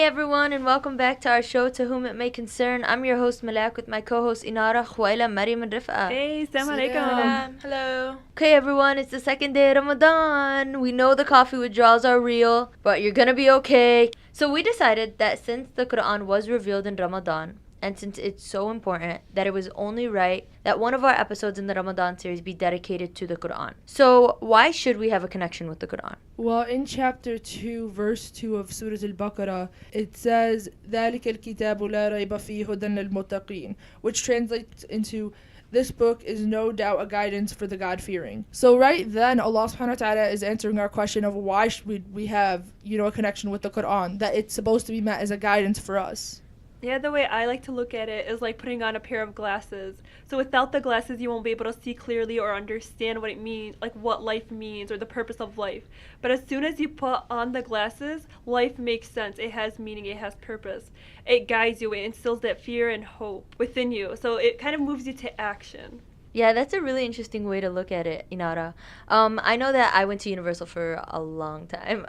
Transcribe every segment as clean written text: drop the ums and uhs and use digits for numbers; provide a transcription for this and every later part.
everyone, and welcome back to our show, To Whom It May Concern. I'm your host, Malak, with my co-hosts, Inara, Khwaila, Maryam, and Rifa. Hey, Assalamu alaikum. Hello. Okay, everyone, it's the second day of Ramadan. We know the coffee withdrawals are real, but you're gonna be okay. So we decided that since the Quran was revealed in Ramadan, and since it's so important, that it was only right that one of our episodes in the Ramadan series be dedicated to the Quran. So why should we have a connection with the Quran? Well, in chapter 2, verse 2 of Surah Al-Baqarah, it says, ذَلِكَ الْكِتَابُ لَا رَيْبَ فِيهِ هُدًى لِلْمُتَّقِينَ, which translates into, this book is no doubt a guidance for the God-fearing. So right then, Allah subhanahu wa ta'ala is answering our question of why should we have, a connection with the Quran, that it's supposed to be meant as a guidance for us. Yeah, the way I like to look at it is like putting on a pair of glasses. So without the glasses, you won't be able to see clearly or understand what it means, like what life means or the purpose of life. But as soon as you put on the glasses, life makes sense. It has meaning, it has purpose. It guides you, it instills that fear and hope within you. So it kind of moves you to action. Yeah, that's a really interesting way to look at it, Inara. I know that I went to Universal for a long time.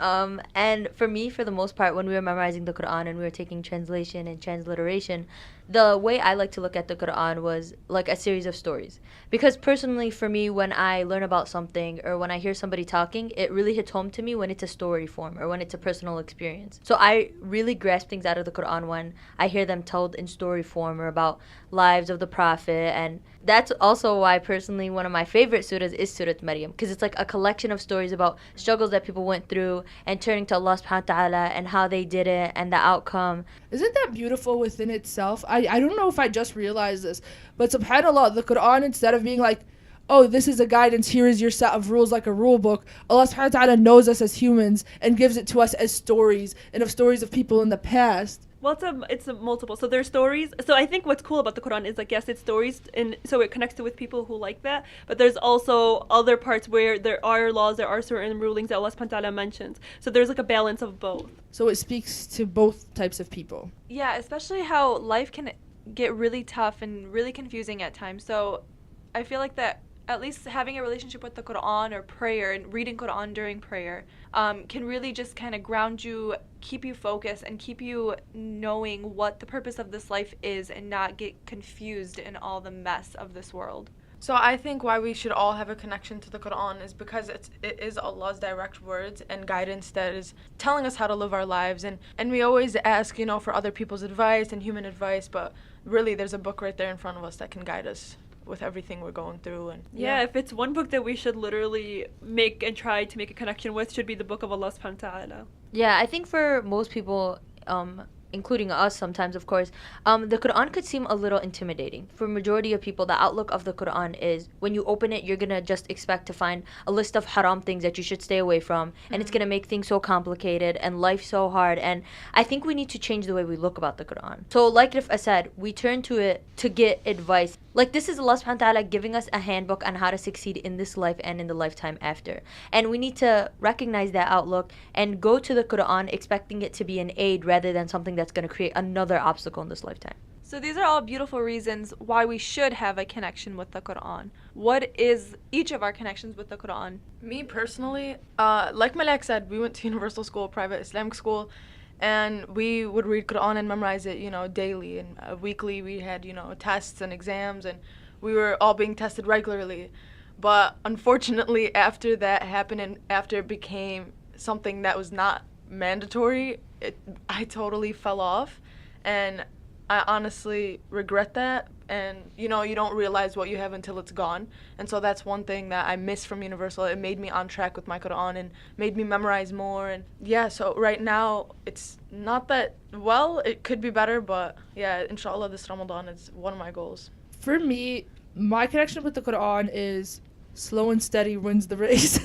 And for me, for the most part, when we were memorizing the Quran and we were taking translation and transliteration, the way I like to look at the Quran was like a series of stories. Because personally, for me, when I learn about something or when I hear somebody talking, it really hits home to me when it's a story form or when it's a personal experience. So I really grasp things out of the Quran when I hear them told in story form or about lives of the Prophet. And that's also why, personally, one of my favorite surahs is Surah Maryam, because it's like a collection of stories about struggles that people went through and turning to Allah subhanahu wa ta'ala and how they did it and the outcome. Isn't that beautiful within itself? I don't know if I just realized this, but subhanAllah, the Quran, instead of being like, oh, this is a guidance, here is your set of rules like a rule book, Allah subhanahu wa ta'ala knows us as humans and gives it to us as stories, and of stories of people in the past. Well, it's a multiple. So there's stories. So I think what's cool about the Quran is like, yes, it's stories, and so it connects to with people who like that. But there's also other parts where there are laws, there are certain rulings that Allah subhanahu wa ta'ala mentions. So there's like a balance of both. So it speaks to both types of people. Yeah, especially how life can get really tough and really confusing at times. So I feel like that at least having a relationship with the Quran or prayer and reading Quran during prayer can really just kind of ground you, keep you focused, and keep you knowing what the purpose of this life is and not get confused in all the mess of this world. So I think why we should all have a connection to the Quran is because it is Allah's direct words and guidance that is telling us how to live our lives. And we always ask, for other people's advice and human advice, but really there's a book right there in front of us that can guide us with everything we're going through. And yeah, if it's one book that we should literally make and try to make a connection with, should be the book of Allah subhanahu wa ta'ala. Yeah, I think for most people, including us sometimes, of course, the Quran could seem a little intimidating. For majority of people, the outlook of the Quran is when you open it, you're going to just expect to find a list of haram things that you should stay away from, and it's going to make things so complicated and life so hard. And I think we need to change the way we look about the Quran. So like Rif'a said, we turn to it to get advice. Like, this is Allah subhanahu wa ta'ala giving us a handbook on how to succeed in this life and in the lifetime after. And we need to recognize that outlook and go to the Quran expecting it to be an aid rather than something that's going to create another obstacle in this lifetime. So these are all beautiful reasons why we should have a connection with the Quran. What is each of our connections with the Quran? Me personally, like Malak said, we went to Universal School, private Islamic school, and we would read Quran and memorize it, daily. And weekly we had, tests and exams, and we were all being tested regularly. But unfortunately, after that happened and after it became something that was not mandatory, I totally fell off. And I honestly regret that. And, you don't realize what you have until it's gone. And so that's one thing that I miss from Universal. It made me on track with my Quran and made me memorize more. And yeah, so right now it's not that, well, it could be better, but yeah, inshallah, this Ramadan is one of my goals. For me, my connection with the Quran is slow and steady wins the race.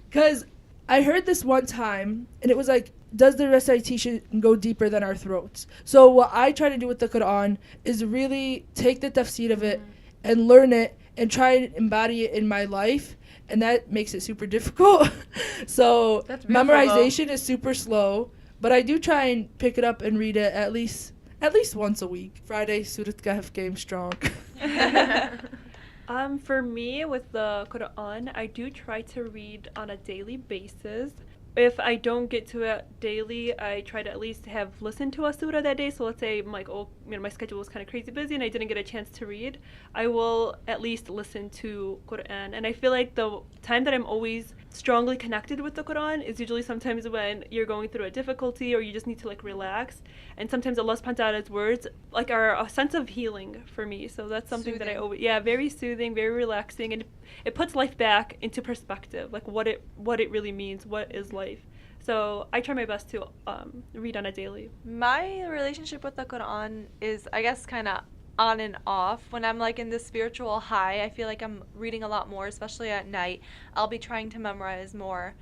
Because I heard this one time, and it was like, does the recitation go deeper than our throats? So what I try to do with the Quran is really take the tafsir of it and learn it and try and embody it in my life, and that makes it super difficult. So memorization is super slow, but I do try and pick it up and read it at least once a week. Friday, Surah Kahf came strong. For me, with the Quran, I do try to read on a daily basis. if I don't get to it daily, I try to at least have listened to a surah that day. So let's say I'm like, oh, my schedule was kind of crazy busy and I didn't get a chance to read. I will at least listen to Quran. And I feel like the time that I'm always strongly connected with the Quran is usually sometimes when you're going through a difficulty or you just need to like relax. And sometimes Allah subhanahu wa ta'ala's words like are a sense of healing for me. So that's something that I always, very soothing, very relaxing, and it puts life back into perspective, like what it really means, what is life. So I try my best to read on a daily. My relationship with the Quran is, I guess, kind of on and off. When I'm like in this spiritual high, I feel like I'm reading a lot more, especially at night. I'll be trying to memorize more.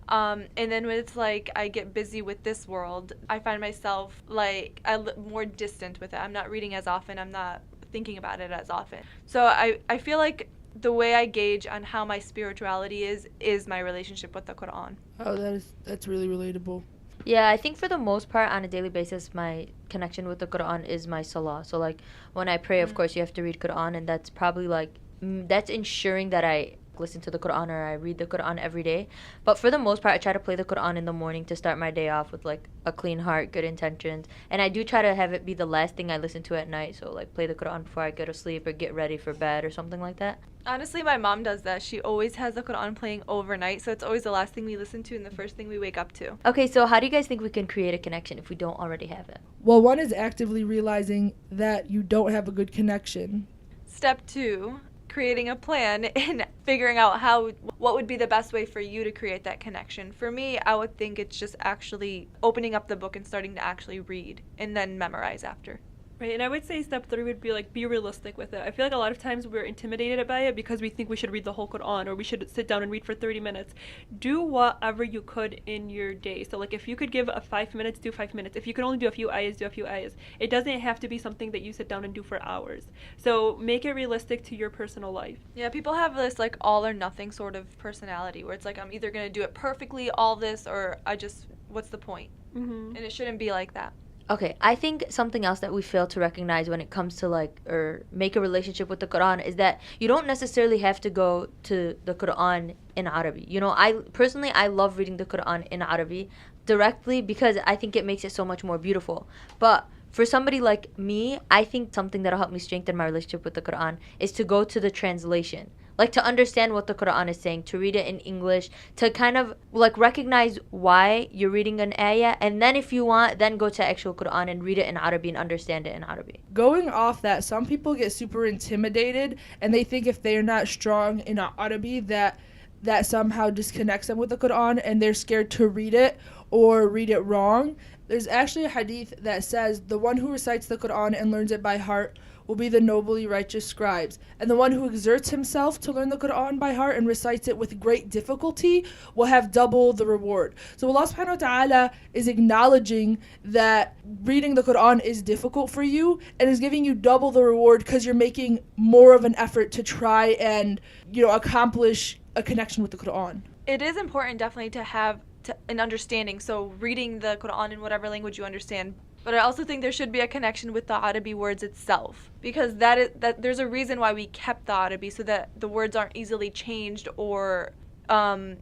And then when it's like I get busy with this world, I find myself like more distant with it. I'm not reading as often. I'm not thinking about it as often. So I feel like the way I gauge on how my spirituality is my relationship with the Quran. Oh, that's really relatable. Yeah, I think for the most part, on a daily basis, my connection with the Quran is my salah. So, like, when I pray, of course, you have to read Quran, and that's probably, like, that's ensuring that I listen to the Quran or I read the Quran every day. But for the most part, I try to play the Quran in the morning to start my day off with, like, a clean heart, good intentions. And I do try to have it be the last thing I listen to at night. So, like, play the Quran before I go to sleep or get ready for bed or something like that. Honestly, my mom does that. She always has the Quran playing overnight, so it's always the last thing we listen to and the first thing we wake up to. Okay, so how do you guys think we can create a connection if we don't already have it? Well, one is actively realizing that you don't have a good connection. Step 2, creating a plan and figuring out what would be the best way for you to create that connection. For me, I would think it's just actually opening up the book and starting to actually read and then memorize after. Right, and I would say step 3 would be like be realistic with it. I feel like a lot of times we're intimidated by it because we think we should read the whole Quran or we should sit down and read for 30 minutes. Do whatever you could in your day. So like if you could give a 5 minutes, do 5 minutes. If you can only do a few ayahs, do a few ayahs. It doesn't have to be something that you sit down and do for hours. So make it realistic to your personal life. Yeah, people have this like all or nothing sort of personality where it's like I'm either going to do it perfectly, all this, or what's the point? Mm-hmm. And it shouldn't be like that. Okay, I think something else that we fail to recognize when it comes to like or make a relationship with the Quran is that you don't necessarily have to go to the Quran in Arabic. You know, I love reading the Quran in Arabic directly because I think it makes it so much more beautiful. But for somebody like me, I think something that'll help me strengthen my relationship with the Quran is to go to the translation. Like to understand what the Quran is saying, to read it in English, to kind of like recognize why you're reading an ayah, and then if you want, then go to actual Quran and read it in Arabic and understand it in Arabic. Going off that, some people get super intimidated and they think if they're not strong in Arabic that somehow disconnects them with the Quran and they're scared to read it or read it wrong. There's actually a hadith that says the one who recites the Quran and learns it by heart will be the nobly righteous scribes. And the one who exerts himself to learn the Quran by heart and recites it with great difficulty will have double the reward. So Allah subhanahu wa ta'ala is acknowledging that reading the Quran is difficult for you and is giving you double the reward because you're making more of an effort to try and, accomplish a connection with the Quran. It is important definitely to have an understanding, so reading the Quran in whatever language you understand. But I also think there should be a connection with the Arabic words itself, because that there's a reason why we kept the Arabic, so that the words aren't easily changed or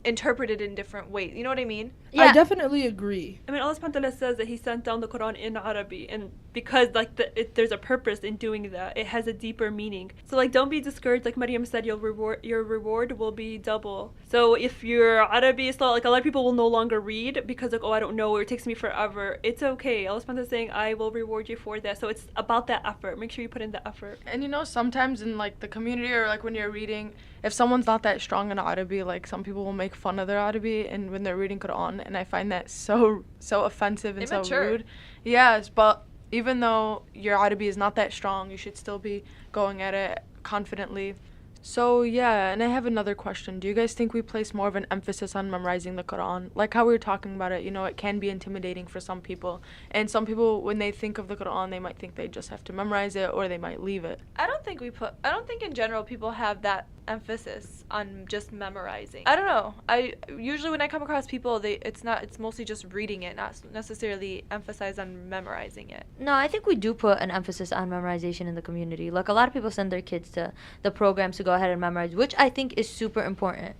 interpreted in different ways. You know what I mean? Yeah. I definitely agree. I mean, Allah subhanahu wa ta'ala says that He sent down the Quran in Arabic, and because like there's a purpose in doing that, it has a deeper meaning. So like, don't be discouraged. Like Maryam said, your reward will be double. So if your Arabic is like a lot of people will no longer read because like, oh, I don't know, or it takes me forever. It's okay. Allah subhanahu wa ta'ala is saying, I will reward you for that. So it's about that effort. Make sure you put in the effort. And sometimes in like the community or like when you're reading, if someone's not that strong in Arabic, like some people will make fun of their Arabic and when they're reading Quran, and I find that so offensive and Immature. so rude. Yes, but even though your Arabic is not that strong, you should still be going at it confidently. So yeah, and I have another question. Do you guys think we place more of an emphasis on memorizing the Quran? Like how we were talking about it, it can be intimidating for some people. And some people, when they think of the Quran, they might think they just have to memorize it or they might leave it. I don't think in general people have that emphasis on just memorizing. I don't know. I usually when I come across people, it's mostly just reading it, not necessarily emphasize on memorizing it. No, I think we do put an emphasis on memorization in the community. Like a lot of people send their kids to the programs to go ahead and memorize, which I think is super important.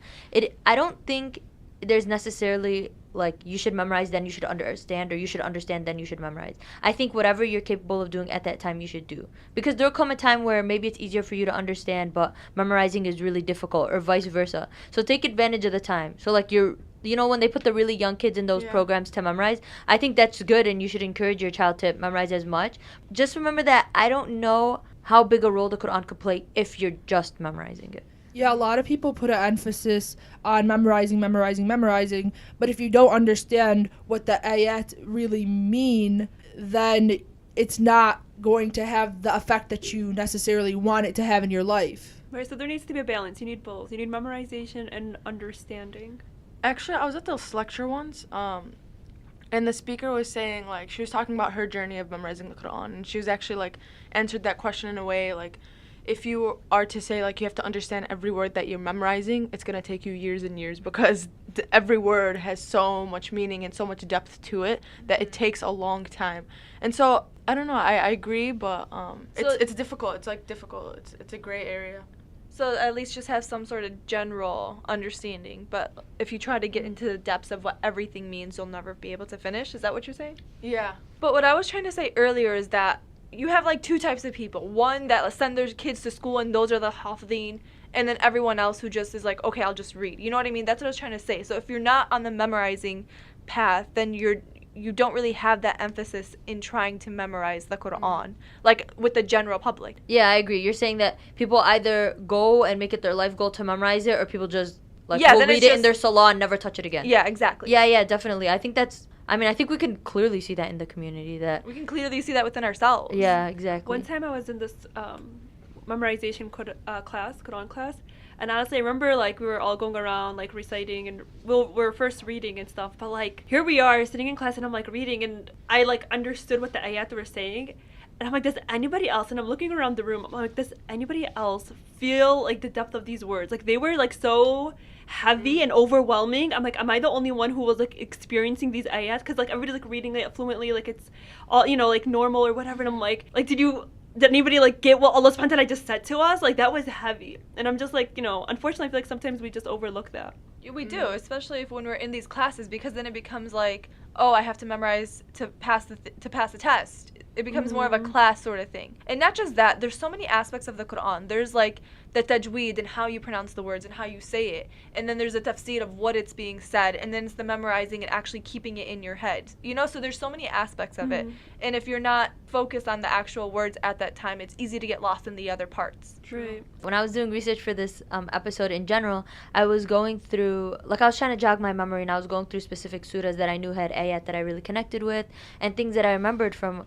I don't think there's necessarily like you should memorize, then you should understand, or you should understand, then you should memorize. I think whatever you're capable of doing at that time, you should do. Because there'll come a time where maybe it's easier for you to understand, but memorizing is really difficult, or vice versa. So take advantage of the time. So like you know, when they put the really young kids in those programs to memorize, I think that's good, and you should encourage your child to memorize as much. Just remember that I don't know how big a role the Quran could play if you're just memorizing it. Yeah, a lot of people put an emphasis on memorizing, but if you don't understand what the ayat really mean, then it's not going to have the effect that you necessarily want it to have in your life. Right, so there needs to be a balance. You need both. You need memorization and understanding. Actually, I was at this lecture once, and the speaker was saying, like, she was talking about her journey of memorizing the Quran, and she was actually, like, answered that question in a way, like, if you are to say, like, you have to understand every word that you're memorizing, it's going to take you years and years, because every word has so much meaning and so much depth to it that it takes a long time. And so, I don't know, I agree, but it's difficult. It's, like, difficult. It's a gray area. So at least just have some sort of general understanding, but if you try to get into the depths of what everything means, you'll never be able to finish. Is that what you're saying? Yeah. But what I was trying to say earlier is that you have like two types of people. One that send their kids to school and those are the hafidhin, and then everyone else who just is like, okay, I'll just read. You know what I mean? That's what I was trying to say. So if you're not on the memorizing path, then you don't really have that emphasis in trying to memorize the Quran, like with the general public. Yeah, I agree. You're saying that people either go and make it their life goal to memorize it, or people just like will read it in their salah and never touch it again. Yeah, exactly. Yeah, definitely. I think I think we can clearly see that in the community. That we can clearly see that within ourselves. Yeah, exactly. One time I was in this memorization Quran class, and honestly, I remember like we were all going around like reciting, and we're first reading and stuff. But like here we are sitting in class, and I'm like reading, and I like understood what the ayat were saying, and I'm like, does anybody else? And I'm looking around the room. I'm like, does anybody else feel like the depth of these words? Like they were like so heavy and overwhelming. I'm like, am I the only one who was like experiencing these ayat? Because like everybody's like reading it fluently, like it's all, you know, like normal or whatever. And I'm like did anybody like get what Allah subhanahu wa ta'ala just said to us? Like that was heavy. And I'm just like, you know, unfortunately I feel like sometimes we just overlook that. We do, especially if when we're in these classes, because then it becomes like, oh, I have to memorize to pass the test. It becomes more of a class sort of thing. And not just that, there's so many aspects of the Quran. There's like the tajweed and how you pronounce the words and how you say it. And then there's the tafsir of what it's being said. And then it's the memorizing and actually keeping it in your head. You know, so there's so many aspects of it. And if you're not focused on the actual words at that time, it's easy to get lost in the other parts. Right. When I was doing research for this episode in general, I was going through, like I was trying to jog my memory, and I was going through specific surahs that I knew had ayat that I really connected with, and things that I remembered from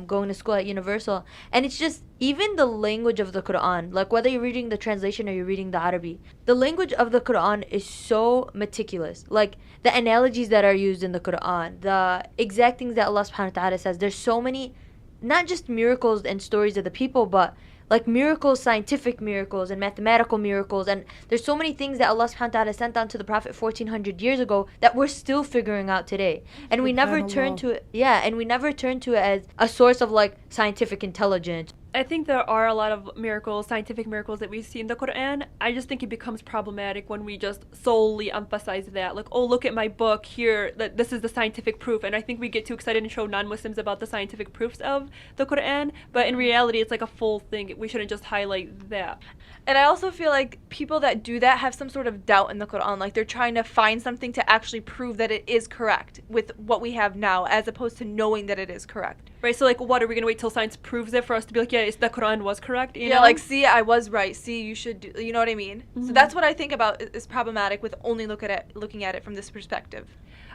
going to school at Universal. And it's just, even the language of the Quran, like whether you're reading the translation or you're reading the Arabi, the language of the Quran is so meticulous. Like the analogies that are used in the Quran, the exact things that Allah subhanahu wa ta'ala says, there's so many, not just miracles and stories of the people, but like miracles, scientific miracles and mathematical miracles, and there's so many things that Allah subhanahu wa ta'ala sent down to the Prophet 1400 years ago that we're still figuring out today. And we never turn to it, and we never turn to it as a source of like scientific intelligence. I think there are a lot of miracles, scientific miracles that we see in the Quran. I just think it becomes problematic when we just solely emphasize that. Like, oh, look at my book here, that this is the scientific proof. And I think we get too excited and show non-Muslims about the scientific proofs of the Quran. But in reality, it's like a full thing. We shouldn't just highlight that. And I also feel like people that do that have some sort of doubt in the Quran. Like they're trying to find something to actually prove that it is correct with what we have now, as opposed to knowing that it is correct. Right, so like, what, are we going to wait till science proves it for us to be like, yeah, the Quran was correct, you know? Like, see, I was right. See, you should do, you know what I mean? So that's what I think about is problematic with only looking at it from this perspective.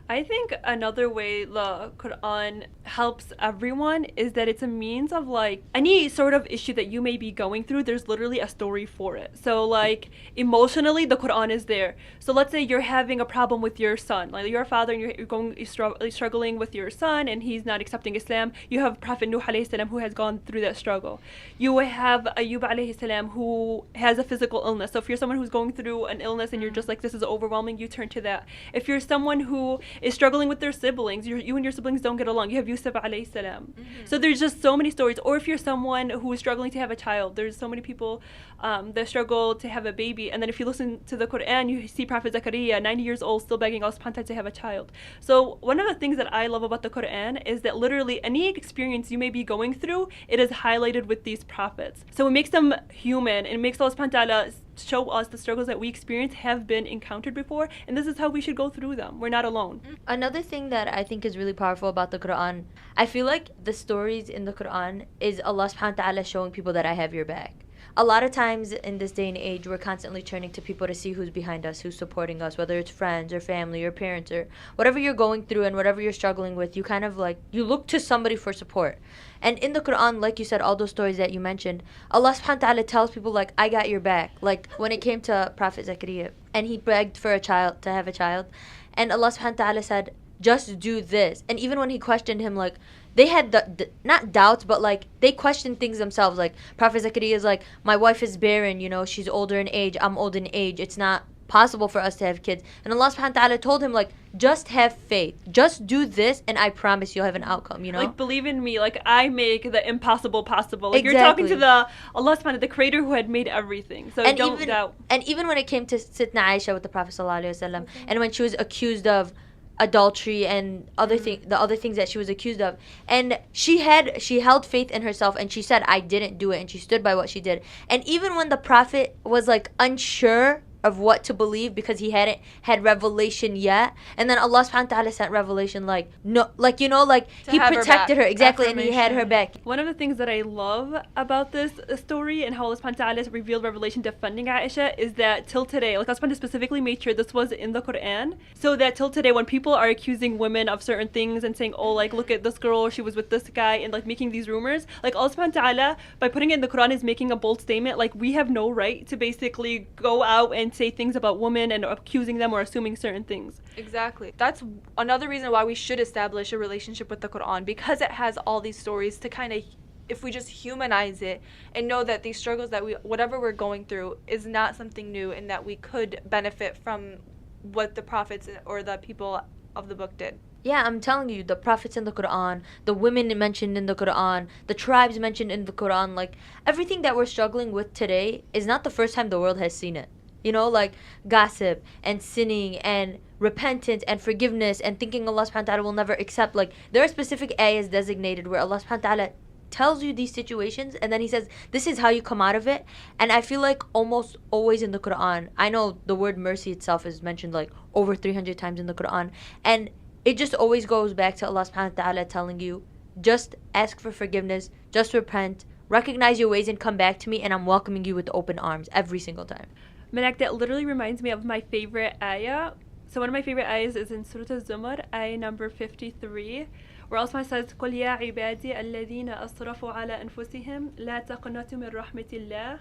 I think another way the Quran helps everyone is that it's a means of like any sort of issue that you may be going through, there's literally a story for it. So like emotionally, the Quran is there. So let's say you're having a problem with your son, like you're a father and you're struggling with your son and he's not accepting Islam. You have Prophet Nuh alayhi salam who has gone through that struggle. You have Ayyub alayhi salam who has a physical illness. So if you're someone who's going through an illness and you're just like, this is overwhelming, you turn to that. If you're someone who is struggling with their siblings. You and your siblings don't get along. You have Yusuf alayhi salam. So there's just so many stories. Or if you're someone who is struggling to have a child, there's so many people that struggle to have a baby. And then if you listen to the Quran, you see Prophet Zakaria, 90 years old, still begging Allah subhanahu wa ta'ala to have a child. So one of the things that I love about the Quran is that literally any experience you may be going through, it is highlighted with these prophets. So it makes them human, and it makes Allah subhanahu wa ta'ala show us the struggles that we experience have been encountered before, and this is how we should go through them. We're not alone. Another thing that I think is really powerful about the Quran, I feel like the stories in the Quran is Allah subhanahu wa ta'ala showing people that I have your back. A lot of times in this day and age, we're constantly turning to people to see who's behind us, who's supporting us, whether it's friends or family or parents or whatever you're going through and whatever you're struggling with, you kind of like, you look to somebody for support. And in the Quran, like you said, all those stories that you mentioned, Allah subhanahu wa ta'ala tells people like, I got your back. Like when it came to Prophet Zakaria and he begged for a child, to have a child, and Allah subhanahu wa ta'ala said, just do this. And even when he questioned him, like, they had not doubts, but like they questioned things themselves. Like Prophet Zakaria is like, my wife is barren, you know, she's older in age, I'm old in age, it's not possible for us to have kids. And Allah subhanahu wa ta'ala told him like, just have faith, just do this, and I promise you'll have an outcome, you know? Like, believe in me, like I make the impossible possible. Like Exactly. you're talking to the Allah subhanahu, the creator who had made everything. So And don't even, doubt. and even when it came to Sitna Aisha with the Prophet sallallahu alaihi wasallam, and when she was accused of adultery and the other things that she was accused of, and she held faith in herself, and she said, I didn't do it, and she stood by what she did. And even when the Prophet was like unsure of what to believe because he hadn't had revelation yet, and then Allah subhanahu wa ta'ala sent revelation, like, no, like, you know, like To he have her protected back. her, exactly, and he had her back. One of the things that I love about this story and how Allah subhanahu wa ta'ala revealed revelation defending Aisha is that till today, like Allah subhanahu wa ta'ala specifically made sure this was in the Quran, so that till today when people are accusing women of certain things and saying, oh, like, look at this girl, she was with this guy, and like making these rumors, like Allah subhanahu wa ta'ala, by putting it in the Quran, is making a bold statement, like we have no right to basically go out and say things about women and accusing them or assuming certain things. Exactly. That's another reason why we should establish a relationship with the Quran, because it has all these stories to kind of, if we just humanize it and know that these struggles that whatever we're going through is not something new, and that we could benefit from what the prophets or the people of the book did. Yeah, I'm telling you, the prophets in the Quran, the women mentioned in the Quran, the tribes mentioned in the Quran, like everything that we're struggling with today is not the first time the world has seen it. You know, like gossip and sinning and repentance and forgiveness and thinking Allah subhanahu wa ta'ala will never accept. Like there are specific ayahs designated where Allah subhanahu wa ta'ala tells you these situations, and then he says, this is how you come out of it. And I feel like almost always in the Quran, I know the word mercy itself is mentioned like over 300 times in the Quran, and it just always goes back to Allah subhanahu wa ta'ala telling you, just ask for forgiveness, just repent, recognize your ways and come back to me, and I'm welcoming you with open arms every single time. Manak, that literally reminds me of my favorite ayah. So one of my favorite ayahs is in Surah Al-Zumar, ayah number 53, where Allah says, قُلْ يَا عِبَادِي الَّذِينَ أَسْرَفُوا عَلَى أَنفُسِهِمْ لَا تَقْنَطُوا مِنْ رَحْمَةِ اللَّهِ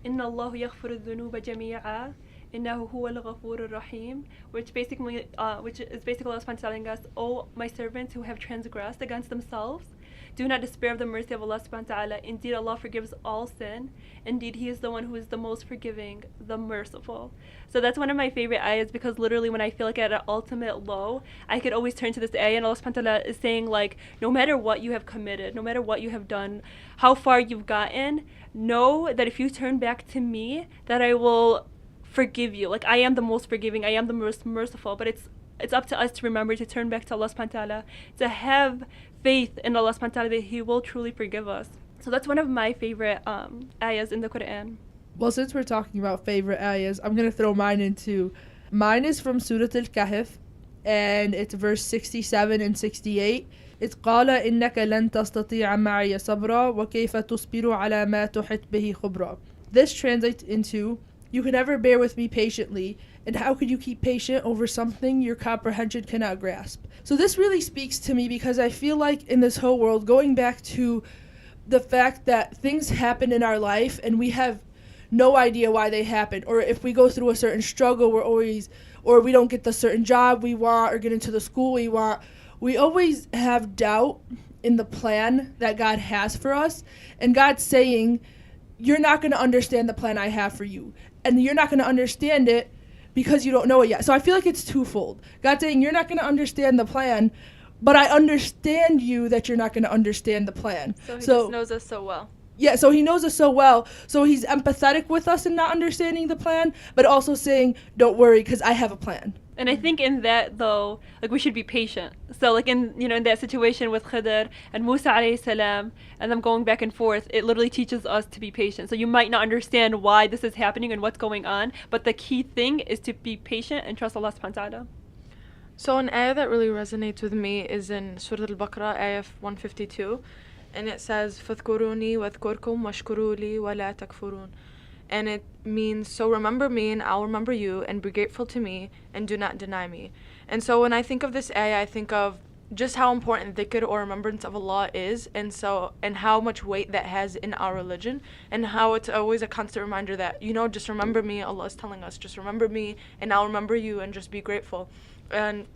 إِنَّ اللَّهَ يَغْفِرُ الذُّنُوبَ جَمِيعًا إِنَّهُ هُوَ الْغَفُورُ الرَّحِيمُ, which is basically Allah telling us, oh, my servants who have transgressed against themselves, do not despair of the mercy of Allah subhanahu wa ta'ala. Indeed, Allah forgives all sin. Indeed, He is the one who is the most forgiving, the merciful. So that's one of my favorite ayahs, because literally when I feel like at an ultimate low, I could always turn to this ayah, and Allah subhanahu wa ta'ala is saying, like, no matter what you have committed, no matter what you have done, how far you've gotten, know that if you turn back to me, that I will forgive you. Like, I am the most forgiving, I am the most merciful. But it's up to us to remember to turn back to Allah subhanahu wa ta'ala, to have faith in Allah subhanahu wa ta'ala that He will truly forgive us. So that's one of my favorite ayahs in the Quran. Well, since we're talking about favorite ayahs, I'm going to throw mine in too. Mine is from Surah Al-Kahf, and it's verse 67 and 68. It's قَالَ إِنَّكَ لَن تَسْتَطِيعَ مَعِيَ صَبْرًا وَكَيْفَ تُصْبِرُ عَلَى مَا تُحِطْ بِهِ خُبْرًا. This translates into, you can never bear with me patiently, and how could you keep patient over something your comprehension cannot grasp? So this really speaks to me, because I feel like in this whole world, going back to the fact that things happen in our life and we have no idea why they happen, or if we go through a certain struggle, or we don't get the certain job we want or get into the school we want, we always have doubt in the plan that God has for us. And God's saying, you're not going to understand the plan I have for you, and you're not going to understand it because you don't know it yet. So I feel like it's twofold. God saying you're not going to understand the plan, but I understand you that you're not going to understand the plan. So he just knows us so well. Yeah, so he knows us so well. So he's empathetic with us in not understanding the plan, but also saying, don't worry, because I have a plan. And I think in that, though, like, we should be patient. So, like, in that situation with Khidr and Musa alayhi salam, and them going back and forth, it literally teaches us to be patient. So you might not understand why this is happening and what's going on, but the key thing is to be patient and trust Allah subhanahu wa ta'ala. So an ayah that really resonates with me is in Surah Al-Baqarah, ayah 152. And it says, فَاذْكُرُونِي وَاذْكُرْكُمْ وَاشْكُرُوا لِي وَلَا تَكْفُرُونَ. And it means, so remember me and I'll remember you, and be grateful to me and do not deny me. And so when I think of this ayah, I think of just how important dhikr or remembrance of Allah is, and how much weight that has in our religion, and how it's always a constant reminder that, just remember me. Allah is telling us, just remember me and I'll remember you, and just be grateful. And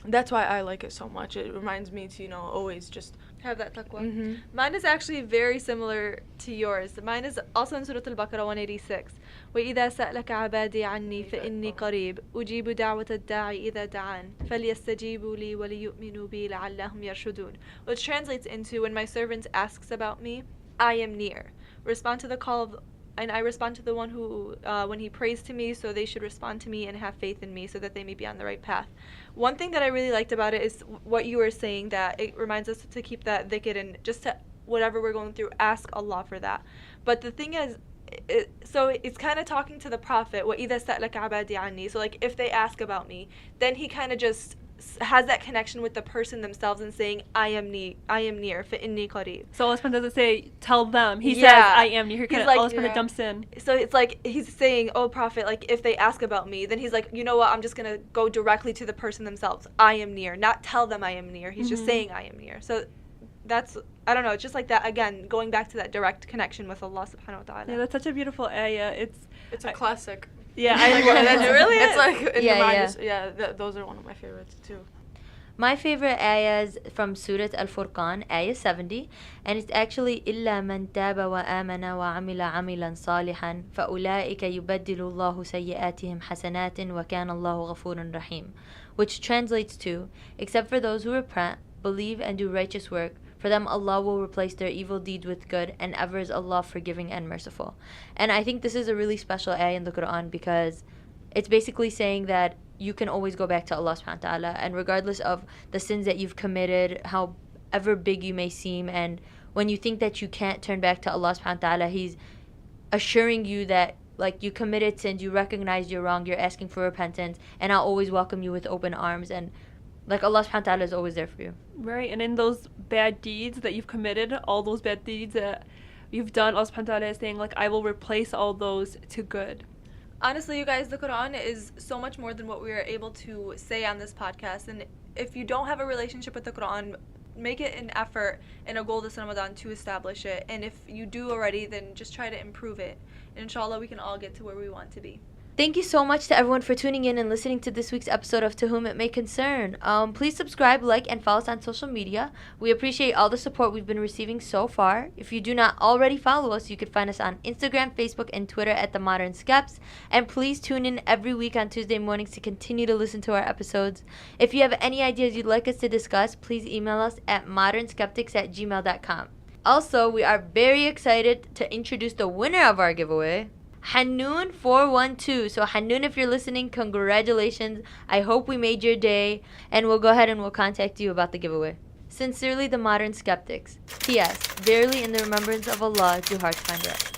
that's why I like it so much. It reminds me to, always just have that taqwa. Mm-hmm. Mine is actually very similar to yours. Mine is also in Surah Al-Baqarah 186. وَإِذَا سَأْلَكَ عَبَادِي عَنِّي فَإِنِّي قَرِيبٌ أُجِيبُ دَعْوَةَ الدَّاعِ إِذَا دَعَانِ فَلْيَسْتَجِيبُوا لِي وَلِيُؤْمِنُوا بِي لَعَلَّهُمْ يَرْشُدُونَ, which translates into, when my servant asks about me, I am near. Respond to the call of, and I respond to the one who, when he prays to me, so they should respond to me and have faith in me, so that they may be on the right path. One thing that I really liked about it is what you were saying, that it reminds us to keep that dhikr, and just to, whatever we're going through, ask Allah for that. But the thing is, so it's kind of talking to the Prophet, وَإِذَا سَأْلَكَ عَبَادِي عَنِّي. So like, if they ask about me, then he kind of just has that connection with the person themselves and saying, I am near, فَإِنِّي قَرِيبٌ. So Allah subhanahu doesn't say, tell them. He Yeah. says, I am near. He's like, Allah subhanahu jumps in. So it's like he's saying, oh Prophet, like, if they ask about me, then he's like, you know what, I'm just going to go directly to the person themselves. I am near. Not tell them I am near. He's just saying I am near. So that's, I don't know, it's just like that, again, going back to that direct connection with Allah subhanahu wa ta'ala. Yeah, that's such a beautiful ayah. It's a classic. Yeah, I Like, love that's it. really It's is. like in Yeah, the mind. yeah. Those are one of my favorites too. My favorite ayah is from Surah Al-Furqan, ayah 70, and it's actually إِلَّا مَنْ تَابَ وَآمَنَ وَعَمِلَ عَمِلًا صَالِحًا فَأُولَٰئِكَ يُبَدِّلُ اللَّهُ سَيِّئَاتِهِمْ حَسَنَاتٍ وَكَانَ اللَّهُ غَفُورًا رَحِيمًا, which translates to, except for those who repent, believe, and do righteous work, for them Allah will replace their evil deeds with good, and ever is Allah forgiving and merciful. And I think this is a really special ayah in the Quran, because it's basically saying that you can always go back to Allah subhanahu wa ta'ala, and regardless of the sins that you've committed, however big you may seem, and when you think that you can't turn back to Allah subhanahu wa ta'ala, He's assuring you that, like, you committed sins, you recognize you're wrong, you're asking for repentance, and I'll always welcome you with open arms, and like, Allah subhanahu wa ta'ala is always there for you. Right, and in those bad deeds that you've committed, all those bad deeds that you've done, Allah subhanahu wa ta'ala is saying, like, I will replace all those to good. Honestly, you guys, the Quran is so much more than what we are able to say on this podcast. And if you don't have a relationship with the Quran, make it an effort and a goal this Ramadan to establish it. And if you do already, then just try to improve it. And inshallah, we can all get to where we want to be. Thank you so much to everyone for tuning in and listening to this week's episode of To Whom It May Concern. Please subscribe, like, and follow us on social media. We appreciate all the support we've been receiving so far. If you do not already follow us, you can find us on Instagram, Facebook, and Twitter at The Modern Skepts. And please tune in every week on Tuesday mornings to continue to listen to our episodes. If you have any ideas you'd like us to discuss, please email us at modernskeptics@gmail.com. Also, we are very excited to introduce the winner of our giveaway, Hanoon412. So Hanoon, if you're listening, congratulations. I hope we made your day, and we'll go ahead and we'll contact you about the giveaway. Sincerely, the Modern Skeptics. P.S. Verily, in the remembrance of Allah, do hearts find rest.